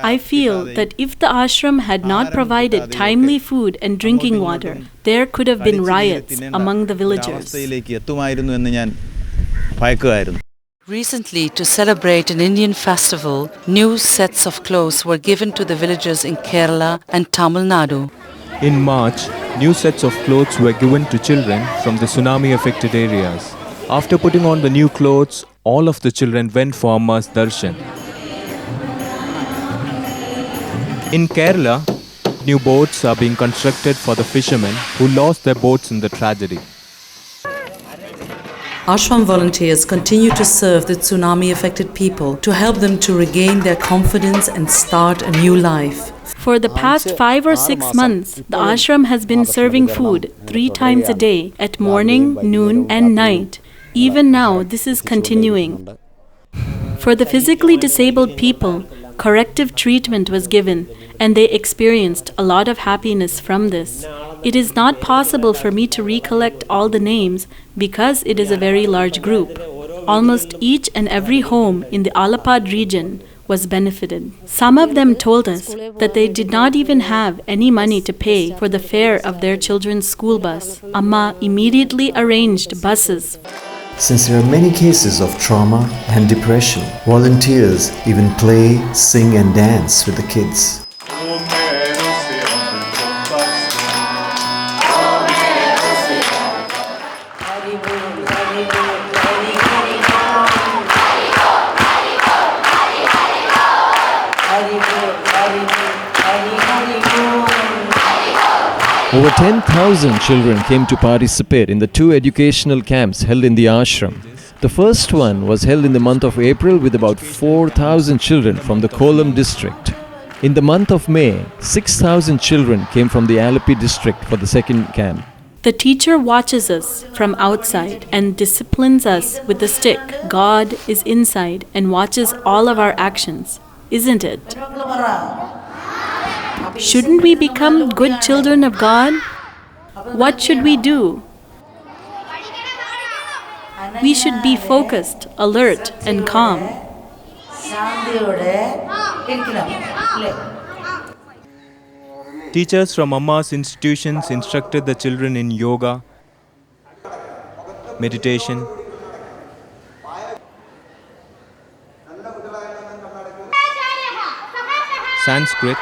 I feel that if the ashram had not provided timely food and drinking water, there could have been riots among the villagers. Recently, to celebrate an Indian festival, new sets of clothes were given to the villagers in Kerala and Tamil Nadu. In March, new sets of clothes were given to children from the tsunami-affected areas. After putting on the new clothes, all of the children went for Amma's darshan. In Kerala, new boats are being constructed for the fishermen who lost their boats in the tragedy. Ashram volunteers continue to serve the tsunami-affected people to help them to regain their confidence and start a new life. For the past 5 or 6 months, the ashram has been serving food 3 times a day at morning, noon and night. Even now, this is continuing. For the physically disabled people, corrective treatment was given and they experienced a lot of happiness from this. It is not possible for me to recollect all the names because it is a very large group. Almost each and every home in the Alapad region was benefited. Some of them told us that they did not even have any money to pay for the fare of their children's school bus. Amma immediately arranged buses. Since there are many cases of trauma and depression, volunteers even play, sing and dance with the kids. Over 10,000 children came to participate in the 2 educational camps held in the ashram. The first one was held in the month of April with about 4,000 children from the Kollam district. In the month of May, 6,000 children came from the Alleppey district for the second camp. The teacher watches us from outside and disciplines us with the stick. God is inside and watches all of our actions, isn't it? Shouldn't we become good children of God? What should we do? We should be focused, alert, and calm. Teachers from Amma's institutions instructed the children in yoga, meditation, Sanskrit,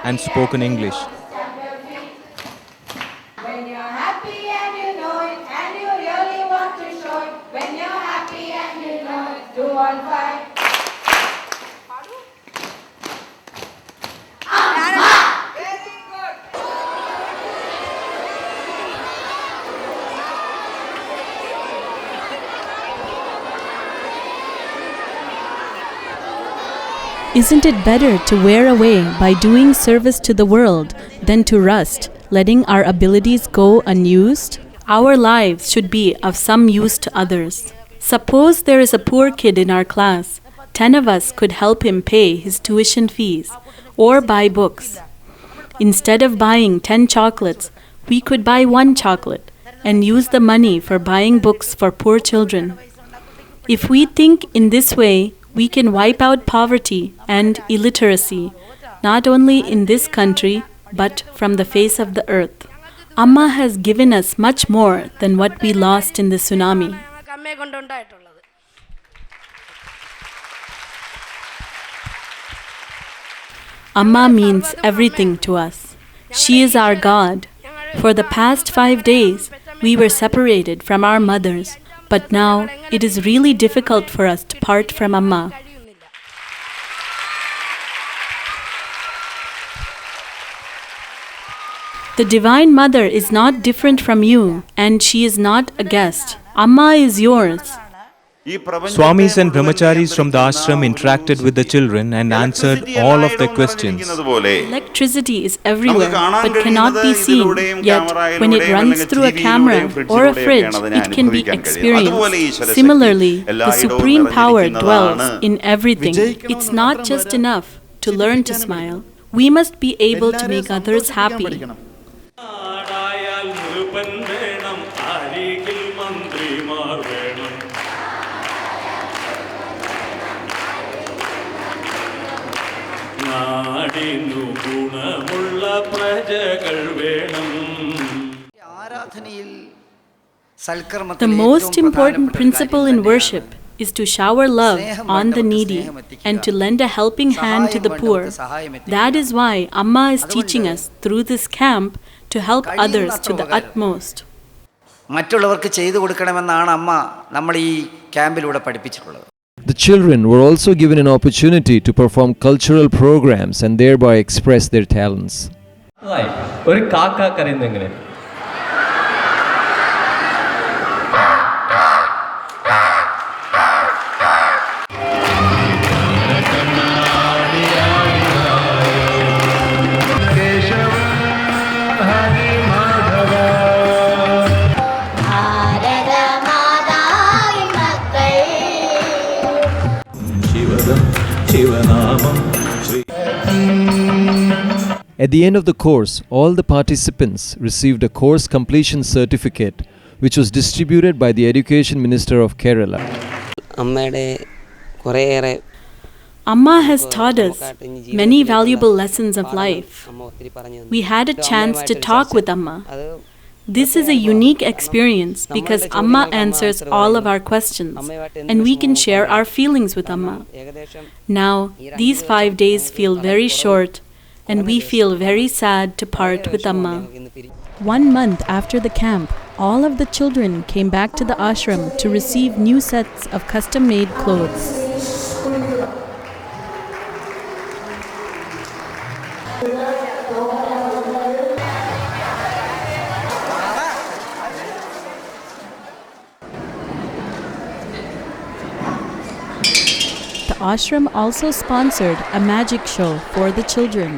and spoken English. When you're happy and you know it, and you really want to show it. When you're happy and you know it, 2 on 5. Very good. Isn't it better to wear away by doing service to the world than to rust, letting our abilities go unused? Our lives should be of some use to others. Suppose there is a poor kid in our class. 10 of us could help him pay his tuition fees or buy books. Instead of buying 10 chocolates, we could buy 1 chocolate and use the money for buying books for poor children. If we think in this way, we can wipe out poverty and illiteracy, not only in this country, but from the face of the earth. Amma has given us much more than what we lost in the tsunami. Amma means everything to us. She is our God. For the past 5 days, we were separated from our mothers. But now, it is really difficult for us to part from Amma. The Divine Mother is not different from you, and she is not a guest. Amma is yours. Swamis and brahmacharis from the ashram interacted with the children and answered all of their questions. Electricity is everywhere, but cannot be seen. Yet, when it runs through a camera or a fridge, it can be experienced. Similarly, the Supreme Power dwells in everything. It's not just enough to learn to smile. We must be able to make others happy. വേണം അരികിൽ മന്ത്രിമാർ വേണം നാടിനു ഗുണമുള്ള പ്രജകൾ വേണം. The most important principle in worship is to shower love on the needy and to lend a helping hand to the poor. That is why Amma is teaching us through this camp to help others to the utmost. മറ്റുള്ളവർക്ക് ചെയ്തു കൊടുക്കണമെന്നാണ് അമ്മ നമ്മൾ ഈ ക്യാമ്പിലൂടെ പഠിപ്പിച്ചിട്ടുള്ളത്. The children were also given an opportunity to perform cultural programs and thereby express their talents. ഒരു കാക്ക കരയുന്നത് എങ്ങനെ? At the end of the course, all the participants received a course completion certificate, which was distributed by the Education Minister of Kerala. Amma has taught us many valuable lessons of life. We had a chance to talk with Amma. This is a unique experience because Amma answers all of our questions and we can share our feelings with Amma. Now, these 5 days feel very short and we feel very sad to part with Amma. 1 month after the camp, all of the children came back to the ashram to receive new sets of custom-made clothes. The ashram also sponsored a magic show for the children.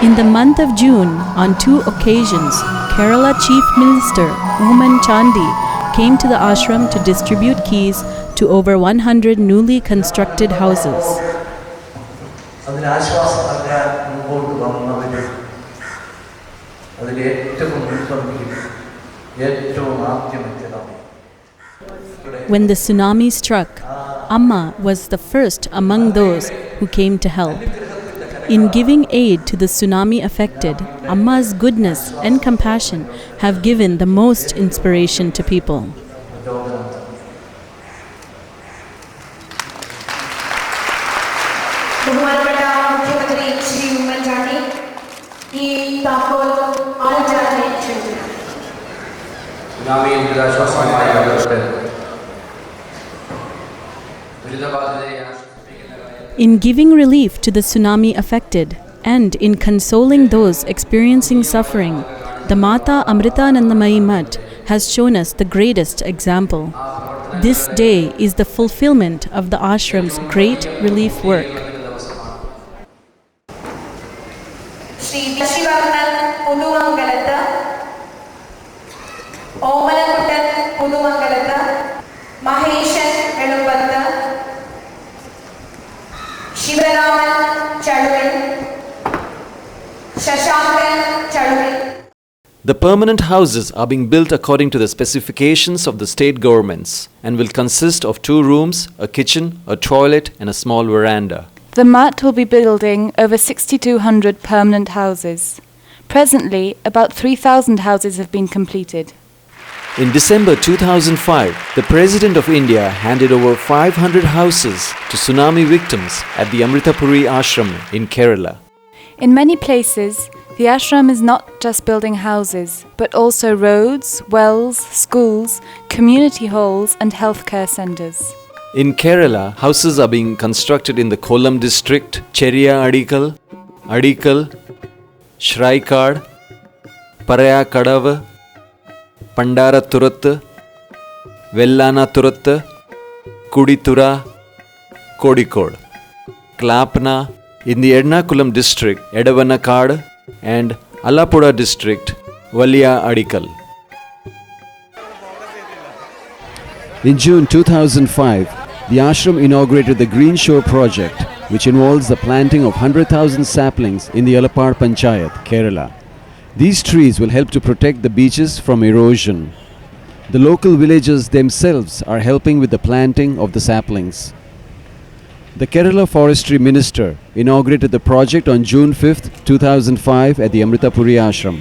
In the month of June, on 2 occasions, Kerala Chief Minister Oomen Chandi came to the ashram to distribute keys to over 100 newly constructed houses. When the tsunami struck, Amma was the first among those who came to help. In giving aid to the tsunami affected, Amma's goodness and compassion have given the most inspiration to people. In giving relief to the tsunami affected and in consoling those experiencing suffering, the Mata Amritanandamayi Mutt has shown us the greatest example. This day is the fulfillment of the ashram's great relief work. Sri Shivarnan Pudumangalatha, Omalankutan Pudumangalatha, Maheshan Velumpatha, Shivaraman Chaduvil, Shashankan Chaduvil. The permanent houses are being built according to the specifications of the state governments and will consist of 2 rooms, a kitchen, a toilet and a small veranda. The Mutt will be building over 6,200 permanent houses. Presently, about 3,000 houses have been completed. In December 2005, the President of India handed over 500 houses to tsunami victims at the Amritapuri Ashram in Kerala. In many places, the ashram is not just building houses, but also roads, wells, schools, community halls and healthcare centres. In Kerala, houses are being constructed in the Kollam district, Cheriya Adikal, Shraikad, Paraya Kadava, Pandara Thurattu, Vellana Thurattu, Kuditura, Kodikod, Klapna, in the Ernakulam district, Edavanakad, and Alappuzha district, Valliya Adikal. In June 2005, the ashram inaugurated the Green Shore project, which involves the planting of 100,000 saplings in the Alappar Panchayat, Kerala. These trees will help to protect the beaches from erosion. The local villagers themselves are helping with the planting of the saplings. The Kerala Forestry Minister inaugurated the project on June 5, 2005 at the Amritapuri Ashram.